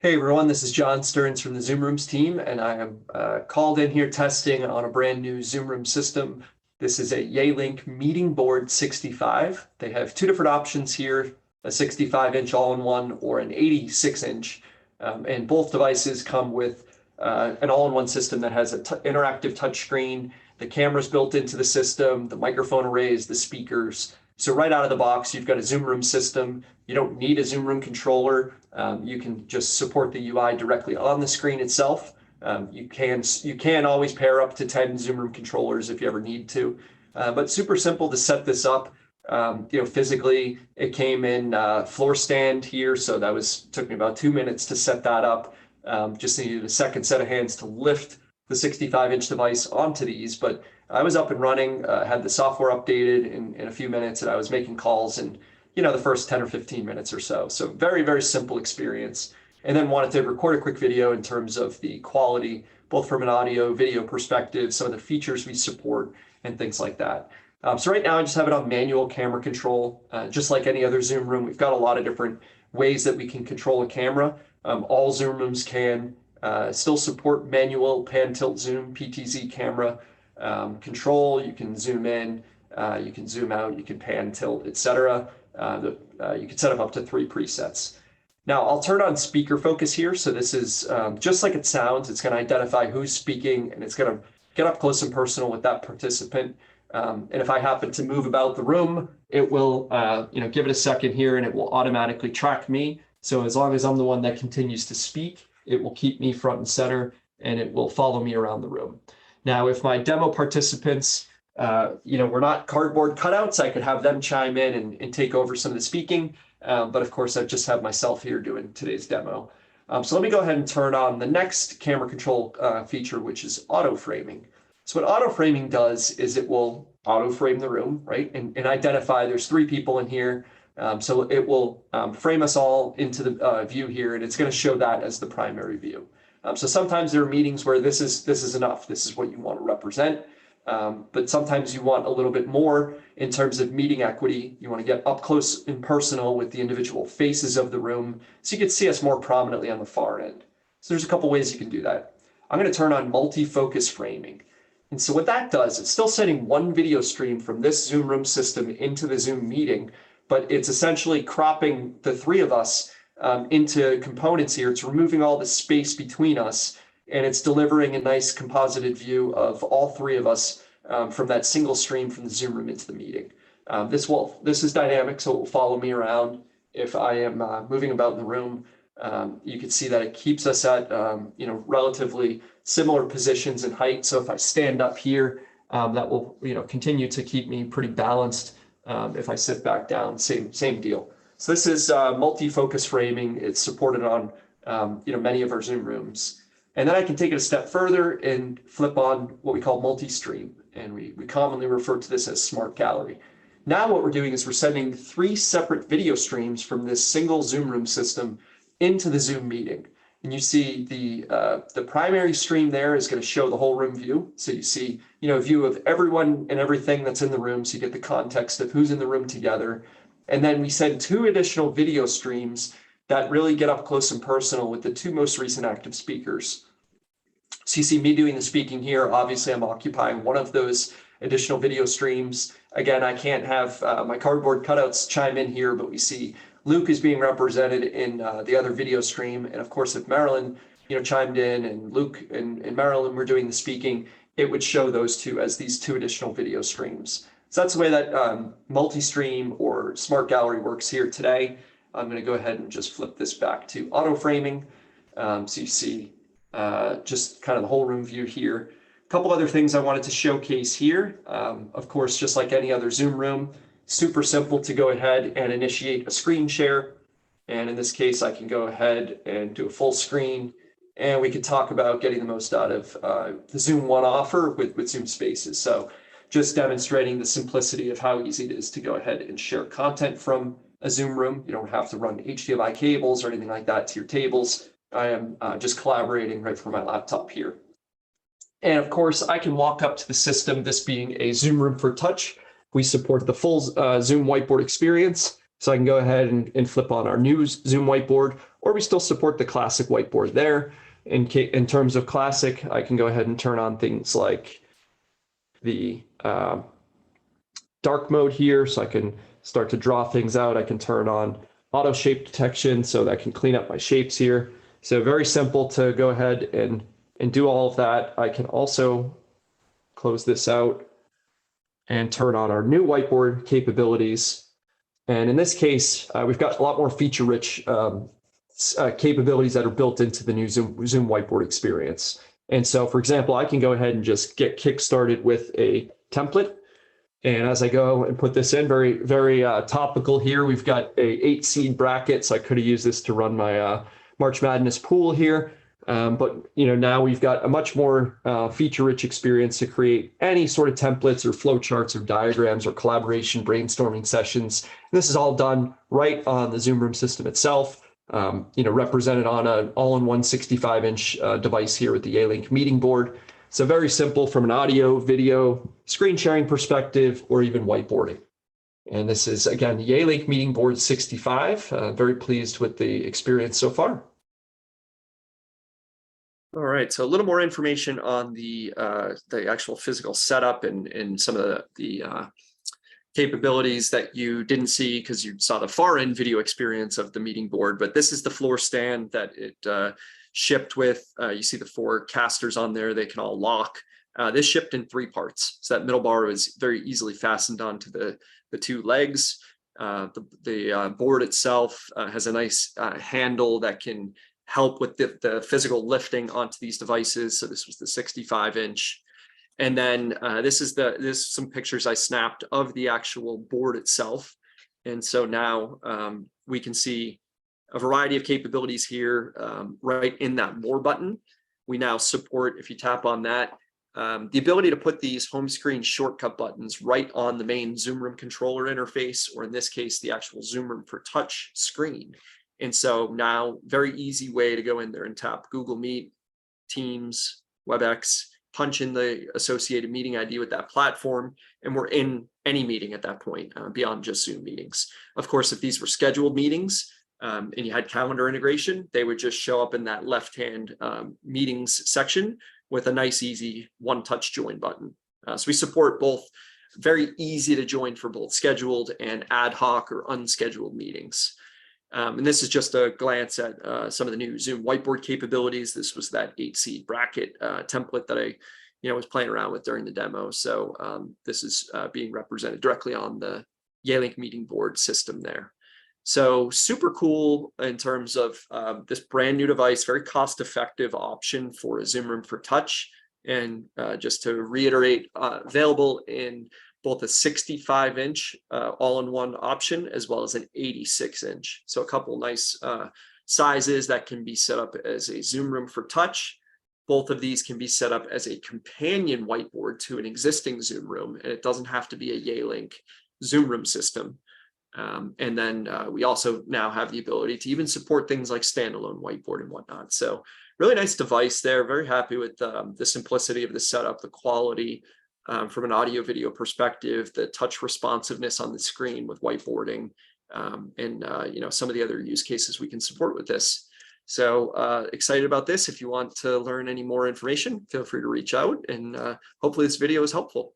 Hey everyone, this is John Stearns from the Zoom Rooms team, and I am called in here testing on a brand new Zoom Room system. This is a Yealink MeetingBoard 65. They have two different options here, a 65-inch all-in-one or an 86-inch, and both devices come with an all-in-one system that has an interactive touchscreen, the cameras built into the system, the microphone arrays, the speakers. So right out of the box, you've got a Zoom Room system. You don't need a Zoom Room controller. You can just support the UI directly on the screen itself. You can always pair up to 10 Zoom Room controllers if you ever need to. But super simple to set this up. Physically, it came in floor stand here, so took me about 2 minutes to set that up. Just needed a second set of hands to lift the 65-inch device onto these, but I was up and running, had the software updated in a few minutes, and I was making calls in, the first 10 or 15 minutes or so. So very, very simple experience. And then wanted to record a quick video in terms of the quality, both from an audio, video perspective, some of the features we support, and things like that. So right now I just have it on manual camera control. Just like any other Zoom room, we've got a lot of different ways that we can control a camera. All Zoom rooms can still support manual pan tilt zoom PTZ camera control. You can zoom in, you can zoom out, you can pan tilt, etc. You can set up to 3 presets. Now I'll turn on speaker focus here. So this is just like it sounds. It's going to identify who's speaking, and it's going to get up close and personal with that participant. And if I happen to move about the room, it will give it a second here, and it will automatically track me. So as long as I'm the one that continues to speak, it will keep me front and center, and it will follow me around the room. Now, if my demo participants, we're not cardboard cutouts, I could have them chime in and take over some of the speaking. But of course, I just have myself here doing today's demo. So let me go ahead and turn on the next camera control feature, which is auto framing. So what auto framing does is it will auto frame the room, right? And identify there's 3 people in here. So it will frame us all into the view here, and it's going to show that as the primary view. So sometimes there are meetings where this is enough. This is what you want to represent. But sometimes you want a little bit more in terms of meeting equity. You want to get up close and personal with the individual faces of the room, so you can see us more prominently on the far end. So there's a couple ways you can do that. I'm going to turn on multi-focus framing. And so what that does, it's still sending one video stream from this Zoom Room system into the Zoom meeting, but it's essentially cropping the 3 of us into components here. It's removing all the space between us, and it's delivering a nice composited view of all 3 of us from that single stream from the Zoom Room into the meeting. This is dynamic, so it will follow me around. If I am moving about in the room, you can see that it keeps us at relatively similar positions and height. So if I stand up here, that will continue to keep me pretty balanced. If I sit back down, same deal. So this is multi-focus framing. It's supported on many of our Zoom rooms. And then I can take it a step further and flip on what we call multi-stream. And we commonly refer to this as Smart Gallery. Now what we're doing is we're sending 3 separate video streams from this single Zoom Room system into the Zoom meeting. And you see the primary stream there is going to show the whole room view. So you see, a view of everyone and everything that's in the room. So you get the context of who's in the room together. And then we send 2 additional video streams that really get up close and personal with the 2 most recent active speakers. So you see me doing the speaking here. Obviously, I'm occupying one of those additional video streams. Again, I can't have my cardboard cutouts chime in here, but we see Luke is being represented in the other video stream. And of course, if Marilyn chimed in and Luke and Marilyn were doing the speaking, it would show those 2 as these 2 additional video streams. So that's the way that multi-stream or Smart Gallery works here today. I'm going to go ahead and just flip this back to auto framing. So you see just kind of the whole room view here. A couple other things I wanted to showcase here. Of course, just like any other Zoom room, super simple to go ahead and initiate a screen share. And in this case, I can go ahead and do a full screen. And we could talk about getting the most out of the Zoom One offer with Zoom Spaces. So just demonstrating the simplicity of how easy it is to go ahead and share content from a Zoom room. You don't have to run HDMI cables or anything like that to your tables. I am just collaborating right from my laptop here. And of course, I can walk up to the system, this being a Zoom Room for Touch. We support the full Zoom whiteboard experience. So I can go ahead and flip on our new Zoom whiteboard, or we still support the classic whiteboard there. In terms of classic, I can go ahead and turn on things like the dark mode here, so I can start to draw things out. I can turn on auto shape detection so that I can clean up my shapes here. So very simple to go ahead and do all of that. I can also close this out and turn on our new whiteboard capabilities. And in this case, we've got a lot more feature-rich capabilities that are built into the new Zoom whiteboard experience. And so, for example, I can go ahead and just get kick-started with a template. And as I go and put this in, very, very topical here, we've got a 8-seed bracket. So I could have used this to run my March Madness pool here. But now we've got a much more feature-rich experience to create any sort of templates or flowcharts or diagrams or collaboration brainstorming sessions. And this is all done right on the Zoom Room system itself, represented on an all-in-one 65-inch device here with the Yealink MeetingBoard. So very simple from an audio, video, screen sharing perspective, or even whiteboarding. And this is, again, the Yealink MeetingBoard 65. Very pleased with the experience so far. All right, so a little more information on the actual physical setup and some of the capabilities that you didn't see because you saw the far end video experience of the MeetingBoard. But this is the floor stand that it shipped with. You see the 4 casters on there. They can all lock. This shipped in 3 parts. So that middle bar was very easily fastened onto the 2 legs. The board itself has a nice handle that can help with the physical lifting onto these devices. So this was the 65-inch. And then this is some pictures I snapped of the actual board itself. And so now we can see a variety of capabilities here right in that More button. We now support, if you tap on that, the ability to put these home screen shortcut buttons right on the main Zoom Room controller interface, or in this case, the actual Zoom Room for Touch screen. And so now, very easy way to go in there and tap Google Meet, Teams, WebEx, punch in the associated meeting ID with that platform, and we're in any meeting at that point, beyond just Zoom meetings. Of course, if these were scheduled meetings and you had calendar integration, they would just show up in that left-hand meetings section with a nice, easy one-touch join button. So we support both, very easy to join for both scheduled and ad hoc or unscheduled meetings. And this is just a glance at some of the new Zoom whiteboard capabilities. This was that 8-seed bracket template that I was playing around with during the demo. So this is being represented directly on the Yealink MeetingBoard system there. So super cool in terms of this brand new device, very cost-effective option for a Zoom Room for Touch. And just to reiterate, available in both a 65-inch all-in-one option as well as an 86-inch. So a couple nice sizes that can be set up as a Zoom Room for Touch. Both of these can be set up as a companion whiteboard to an existing Zoom Room, and it doesn't have to be a Yealink Zoom Room system. And then we also now have the ability to even support things like standalone whiteboard and whatnot. So really nice device there. Very happy with the simplicity of the setup, the quality from an audio video perspective, the touch responsiveness on the screen with whiteboarding, and some of the other use cases we can support with this. So excited about this. If you want to learn any more information, feel free to reach out, and hopefully this video is helpful.